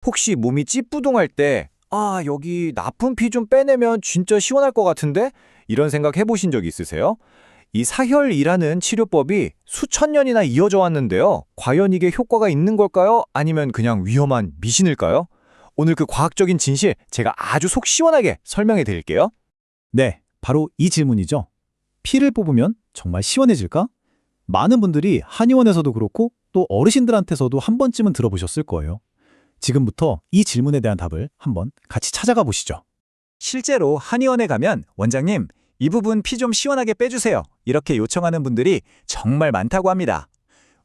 혹시 몸이 찌뿌둥할 때, 아, 여기 나쁜 피 좀 빼내면 진짜 시원할 것 같은데? 이런 생각 해보신 적 있으세요? 이 사혈이라는 치료법이 수천 년이나 이어져 왔는데요. 과연 이게 효과가 있는 걸까요? 아니면 그냥 위험한 미신일까요? 오늘 그 과학적인 진실 제가 아주 속 시원하게 설명해 드릴게요. 네, 바로 이 질문이죠. 피를 뽑으면 정말 시원해질까? 많은 분들이 한의원에서도 그렇고 또 어르신들한테서도 한 번쯤은 들어보셨을 거예요. 지금부터 이 질문에 대한 답을 한번 같이 찾아가 보시죠. 실제로 한의원에 가면 원장님, 이 부분 피 좀 시원하게 빼주세요. 이렇게 요청하는 분들이 정말 많다고 합니다.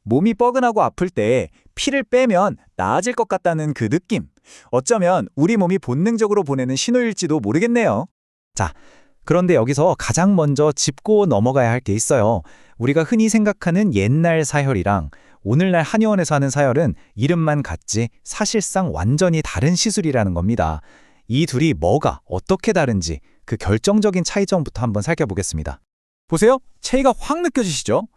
몸이 뻐근하고 아플 때 피를 빼면 나아질 것 같다는 그 느낌. 어쩌면 우리 몸이 본능적으로 보내는 신호일지도 모르겠네요. 자, 그런데 여기서 가장 먼저 짚고 넘어가야 할 게 있어요. 우리가 흔히 생각하는 옛날 사혈이랑 오늘날 한의원에서 하는 사혈은 이름만 같지 사실상 완전히 다른 시술이라는 겁니다. 이 둘이 뭐가 어떻게 다른지 그 결정적인 차이점부터 한번 살펴보겠습니다. 보세요. 체의가 확 느껴지시죠?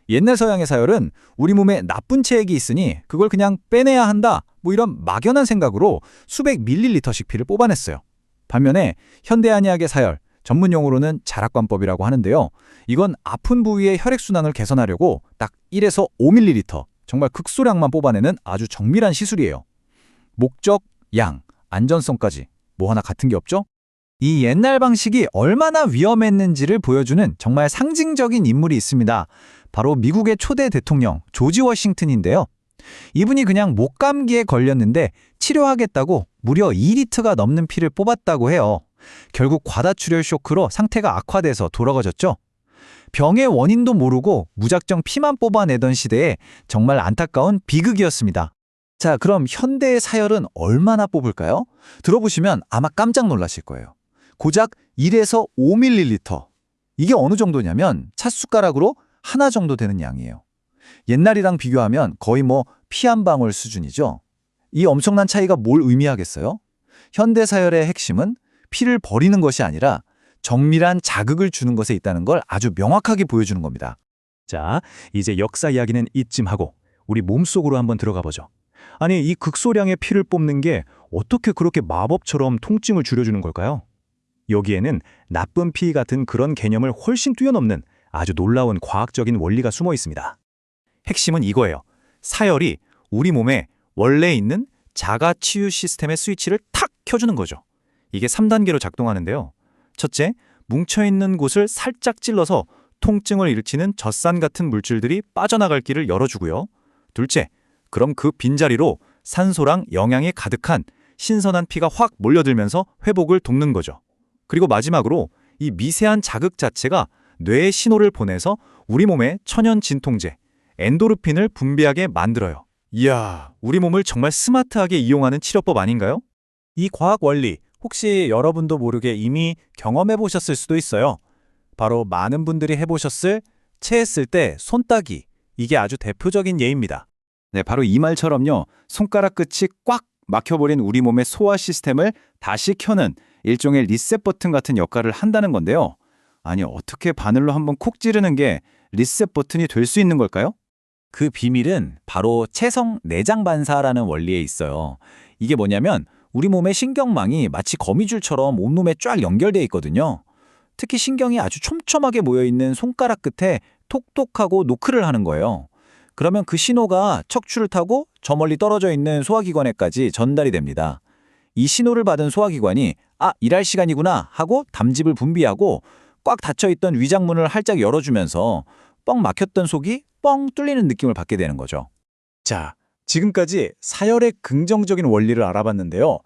옛날 서양의 사혈은 우리 몸에 나쁜 체액이 있으니 그걸 그냥 빼내야 한다. 뭐 이런 막연한 생각으로 수백 밀리리터씩 피를 뽑아냈어요. 반면에 현대 한의학의 사혈, 전문 용어로는 자락관법이라고 하는데요. 이건 아픈 부위의 혈액순환을 개선하려고 딱 1에서 5ml, 정말 극소량만 뽑아내는 아주 정밀한 시술이에요. 목적, 양, 안전성까지 뭐 하나 같은 게 없죠? 이 옛날 방식이 얼마나 위험했는지를 보여주는 정말 상징적인 인물이 있습니다. 바로 미국의 초대 대통령 조지 워싱턴인데요. 이분이 그냥 목감기에 걸렸는데 치료하겠다고 무려 2리터가 넘는 피를 뽑았다고 해요. 결국 과다출혈 쇼크로 상태가 악화돼서 돌아가셨죠. 병의 원인도 모르고 무작정 피만 뽑아내던 시대에 정말 안타까운 비극이었습니다. 자, 그럼 현대의 사혈은 얼마나 뽑을까요? 들어보시면 아마 깜짝 놀라실 거예요. 고작 1에서 5ml. 이게 어느 정도냐면 찻숟가락으로 하나 정도 되는 양이에요. 옛날이랑 비교하면 거의 뭐 피 한 방울 수준이죠. 이 엄청난 차이가 뭘 의미하겠어요? 현대 사혈의 핵심은 피를 버리는 것이 아니라 정밀한 자극을 주는 것에 있다는 걸 아주 명확하게 보여주는 겁니다. 자, 이제 역사 이야기는 이쯤 하고 우리 몸속으로 한번 들어가 보죠. 아니, 이 극소량의 피를 뽑는 게 어떻게 그렇게 마법처럼 통증을 줄여주는 걸까요? 여기에는 나쁜 피 같은 그런 개념을 훨씬 뛰어넘는 아주 놀라운 과학적인 원리가 숨어 있습니다. 핵심은 이거예요. 사혈이 우리 몸에 원래 있는 자가 치유 시스템의 스위치를 탁 켜주는 거죠. 이게 3단계로 작동하는데요. 첫째, 뭉쳐있는 곳을 살짝 찔러서 통증을 일으키는 젖산 같은 물질들이 빠져나갈 길을 열어주고요. 둘째, 그럼 그 빈자리로 산소랑 영양이 가득한 신선한 피가 확 몰려들면서 회복을 돕는 거죠. 그리고 마지막으로 이 미세한 자극 자체가 뇌에 신호를 보내서 우리 몸에 천연 진통제, 엔도르핀을 분비하게 만들어요. 이야, 우리 몸을 정말 스마트하게 이용하는 치료법 아닌가요? 이 과학 원리, 혹시 여러분도 모르게 이미 경험해 보셨을 수도 있어요. 바로 많은 분들이 해보셨을 체했을 때 손 따기, 이게 아주 대표적인 예입니다. 네, 바로 이 말처럼요. 손가락 끝이 꽉 막혀버린 우리 몸의 소화 시스템을 다시 켜는 일종의 리셋 버튼 같은 역할을 한다는 건데요. 아니, 어떻게 바늘로 한번 콕 찌르는 게 리셋 버튼이 될 수 있는 걸까요? 그 비밀은 바로 체성 내장 반사라는 원리에 있어요. 이게 뭐냐면 우리 몸의 신경망이 마치 거미줄처럼 온몸에 쫙 연결돼 있거든요. 특히 신경이 아주 촘촘하게 모여있는 손가락 끝에 톡톡하고 노크를 하는 거예요. 그러면 그 신호가 척추를 타고 저 멀리 떨어져 있는 소화기관에까지 전달이 됩니다. 이 신호를 받은 소화기관이 일할 시간이구나 하고 담즙을 분비하고 꽉 닫혀있던 위장문을 활짝 열어주면서 뻥 막혔던 속이 뻥 뚫리는 느낌을 받게 되는 거죠. 자, 지금까지 사혈의 긍정적인 원리를 알아봤는데요.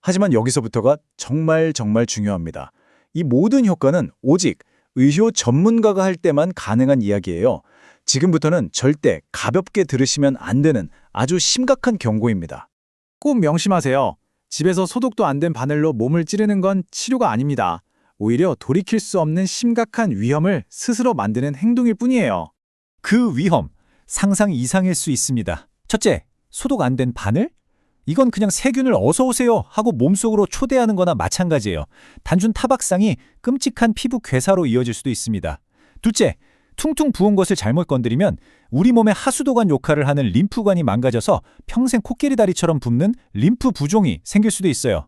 하지만 여기서부터가 정말 중요합니다. 이 모든 효과는 오직 의료 전문가가 할 때만 가능한 이야기예요. 지금부터는 절대 가볍게 들으시면 안 되는 아주 심각한 경고입니다. 꼭 명심하세요. 집에서 소독도 안 된 바늘로 몸을 찌르는 건 치료가 아닙니다. 오히려 돌이킬 수 없는 심각한 위험을 스스로 만드는 행동일 뿐이에요. 그 위험, 상상 이상일 수 있습니다. 첫째, 소독 안 된 바늘? 이건 그냥 세균을 어서 오세요 하고 몸속으로 초대하는 거나 마찬가지예요. 단순 타박상이 끔찍한 피부 괴사로 이어질 수도 있습니다. 둘째, 퉁퉁 부은 것을 잘못 건드리면 우리 몸의 하수도관 역할을 하는 림프관이 망가져서 평생 코끼리 다리처럼 붓는 림프 부종이 생길 수도 있어요.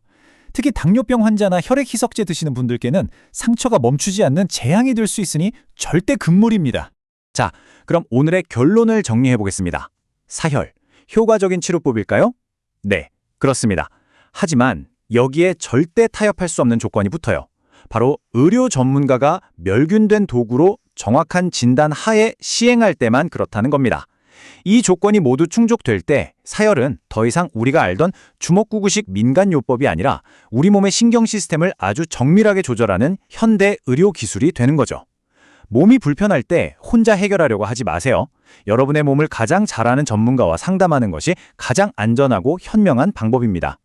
특히 당뇨병 환자나 혈액 희석제 드시는 분들께는 상처가 멈추지 않는 재앙이 될 수 있으니 절대 금물입니다. 자, 그럼 오늘의 결론을 정리해 보겠습니다. 사혈, 효과적인 치료법일까요? 네, 그렇습니다. 하지만 여기에 절대 타협할 수 없는 조건이 붙어요. 바로 의료 전문가가 멸균된 도구로 정확한 진단 하에 시행할 때만 그렇다는 겁니다. 이 조건이 모두 충족될 때 사혈은 더 이상 우리가 알던 주먹구구식 민간요법이 아니라 우리 몸의 신경 시스템을 아주 정밀하게 조절하는 현대 의료 기술이 되는 거죠. 몸이 불편할 때 혼자 해결하려고 하지 마세요. 여러분의 몸을 가장 잘 아는 전문가와 상담하는 것이 가장 안전하고 현명한 방법입니다.